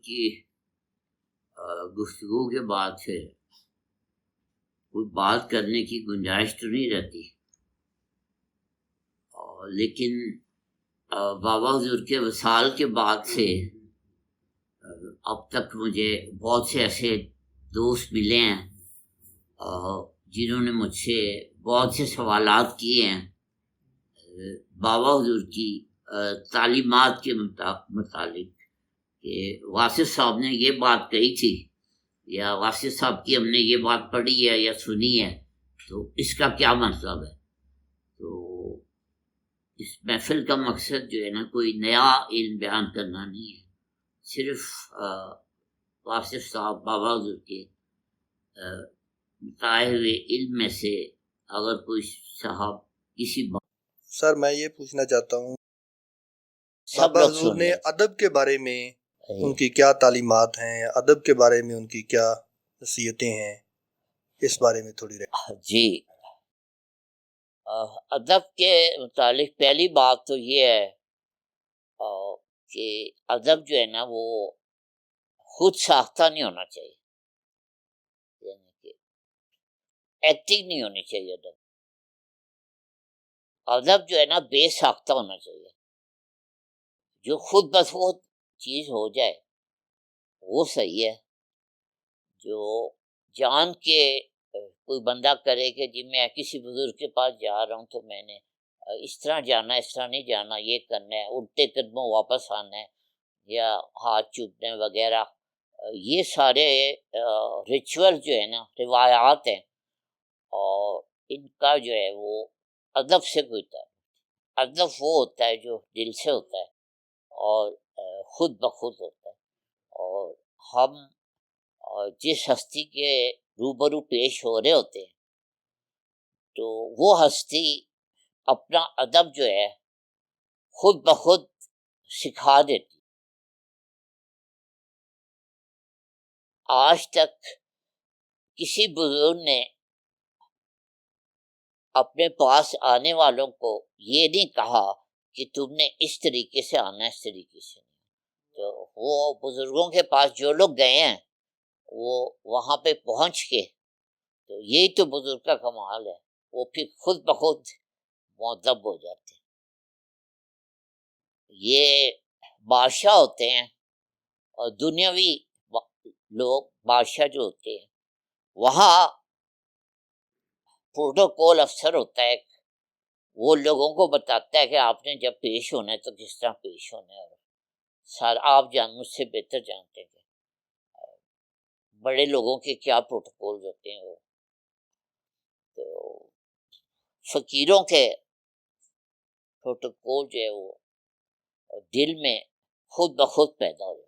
کی گفتگو کے بعد پھر کوئی بات کرنے کی گنجائش تو نہیں رہتی، لیکن بابا حضور کے وصال کے بعد سے اب تک مجھے بہت سے ایسے دوست ملے ہیں جنہوں نے مجھ سے بہت سے سوالات کیے ہیں بابا حضور کی تعلیمات کے متعلق کہ واصف صاحب نے یہ بات کہی تھی یا واصف صاحب کی ہم نے یہ بات پڑھی ہے یا سنی ہے، تو اس کا کیا مطلب ہے۔ تو اس محفل کا مقصد جو ہے نا کوئی نیا علم بیان کرنا نہیں ہے، صرف واصف صاحب بابا حضور کے بتائے ہوئے علم میں سے اگر کوئی صاحب کسی بات۔ سر میں یہ پوچھنا چاہتا ہوں سب بابا لوگ حضور سن نے لیں۔ ادب کے بارے میں ان کی کیا تعلیمات ہیں، ادب کے بارے میں ان کی کیا نصیحتیں ہیں، اس بارے میں تھوڑی رہے۔ جی، ادب کے متعلق پہلی بات تو یہ ہے کہ ادب جو ہے نا وہ خود ساختہ نہیں ہونا چاہیے، یعنی کہ ایکٹنگ نہیں ہونی چاہیے۔ ادب جو ہے نا بے ساختہ ہونا چاہیے، جو خود بخود چیز ہو جائے وہ صحیح ہے۔ جو جان کے کوئی بندہ کرے کہ جی میں کسی بزرگ کے پاس جا رہا ہوں تو میں نے اس طرح جانا، اس طرح نہیں جانا، یہ کرنا ہے، اٹھتے قدموں واپس آنا ہے یا ہاتھ چومنے وغیرہ، یہ سارے ریچول جو ہے نا، روایات ہیں، اور ان کا جو ہے وہ ادب سے کوئی تعلق۔ ادب وہ ہوتا ہے جو دل سے ہوتا ہے اور خود بخود ہوتا ہے، اور ہم جس ہستی کے روبرو پیش ہو رہے ہوتے ہیں تو وہ ہستی اپنا ادب جو ہے خود بخود سکھا دیتی۔ آج تک کسی بزرگ نے اپنے پاس آنے والوں کو یہ نہیں کہا کہ تم نے اس طریقے سے آنا، اس طریقے سے نہیں۔ تو وہ بزرگوں کے پاس جو لوگ گئے ہیں وہ وہاں پہ پہنچ کے، تو یہی تو بزرگ کا کمال ہے، وہ پھر خود بخود مؤدب ہو جاتے ہیں۔ یہ بادشاہ ہوتے ہیں اور دنیاوی لوگ بادشاہ جو ہوتے ہیں، وہاں پروٹوکول افسر ہوتا ہے، وہ لوگوں کو بتاتا ہے کہ آپ نے جب پیش ہونا ہے تو کس طرح پیش ہونا ہے، اور سر آپ مجھ سے بہتر جانتے ہیں بڑے لوگوں کے کیا پروٹوکول ہوتے ہیں۔ وہ تو فقیروں کے پروٹوکول جو ہے وہ دل میں خود بخود پیدا ہو جاتے ہیں۔